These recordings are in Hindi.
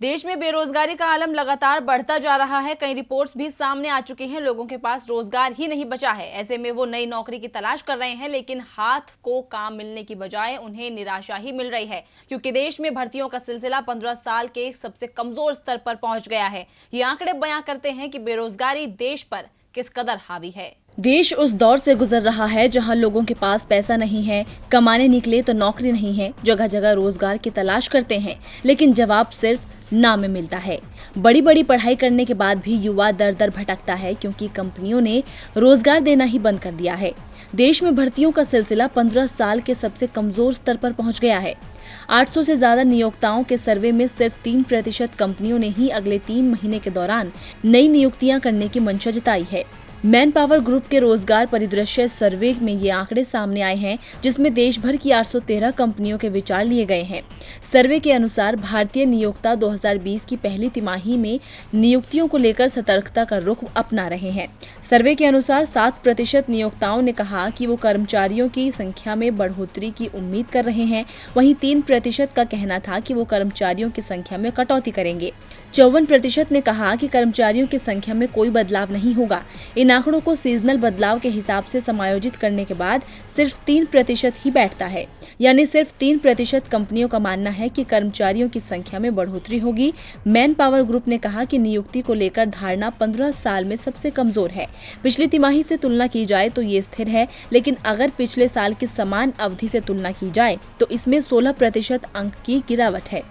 देश में बेरोजगारी का आलम लगातार बढ़ता जा रहा है। कई रिपोर्ट्स भी सामने आ चुकी हैं। लोगों के पास रोजगार ही नहीं बचा है। ऐसे में वो नई नौकरी की तलाश कर रहे हैं, लेकिन हाथ को काम मिलने की बजाय उन्हें निराशा ही मिल रही है, क्योंकि देश में भर्तियों का सिलसिला 15 साल के सबसे कमजोर स्तर पर पहुंच गया है। ये आंकड़े बयां करते हैं कि बेरोजगारी देश पर किस कदर हावी है। देश उस दौर से गुजर रहा है जहां लोगों के पास पैसा नहीं है, कमाने निकले तो नौकरी नहीं है, जगह जगह रोजगार की तलाश करते हैं, लेकिन जवाब सिर्फ नाम में मिलता है। बड़ी बड़ी पढ़ाई करने के बाद भी युवा दर दर भटकता है, क्योंकि कंपनियों ने रोजगार देना ही बंद कर दिया है। देश में भर्तियों का सिलसिला 15 साल के सबसे कमजोर स्तर पर पहुंच गया है। 800 से ज्यादा नियोक्ताओं के सर्वे में सिर्फ 3% कंपनियों ने ही अगले 3 महीने के दौरान नई नियुक्तियां करने की मंशा जताई है। मैन पावर ग्रुप के रोजगार परिदृश्य सर्वे में ये आंकड़े सामने आए हैं, जिसमें देश भर की 813 कंपनियों के विचार लिए गए हैं। सर्वे के अनुसार भारतीय नियोक्ता 2020 की पहली तिमाही में नियुक्तियों को लेकर सतर्कता का रुख अपना रहे हैं। सर्वे के अनुसार 7% नियोक्ताओं ने कहा कि वो कर्मचारियों की संख्या में बढ़ोतरी की उम्मीद कर रहे हैं। वहीं 3% का कहना था कि वो कर्मचारियों की संख्या में कटौती करेंगे। 54% ने कहा कि कर्मचारियों की संख्या में कोई बदलाव नहीं होगा। इन आंकड़ों को सीजनल बदलाव के हिसाब से समायोजित करने के बाद सिर्फ 3% ही बैठता है, यानी सिर्फ 3% कंपनियों का मानना है कि कर्मचारियों की संख्या में बढ़ोतरी होगी। मैन पावर ग्रुप ने कहा कि नियुक्ति को लेकर धारणा 15 साल में सबसे कमजोर है। पिछली तिमाही से तुलना की जाए तो ये स्थिर है, लेकिन अगर पिछले साल की समान अवधि से तुलना की जाए तो इसमें 16% अंक की गिरावट है।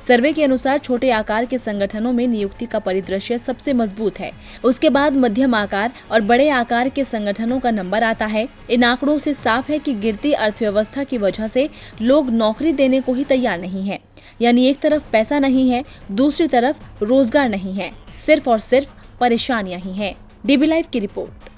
सर्वे के अनुसार छोटे आकार के संगठनों में नियुक्ति का परिदृश्य सबसे मजबूत है। उसके बाद मध्यम आकार और बड़े आकार के संगठनों का नंबर आता है। इन आंकड़ों से साफ है कि गिरती अर्थव्यवस्था की वजह से लोग नौकरी देने को ही तैयार नहीं है। यानी एक तरफ पैसा नहीं है, दूसरी तरफ रोजगार नहीं है, सिर्फ और सिर्फ परेशानियां ही हैं। डीबी लाइव की रिपोर्ट।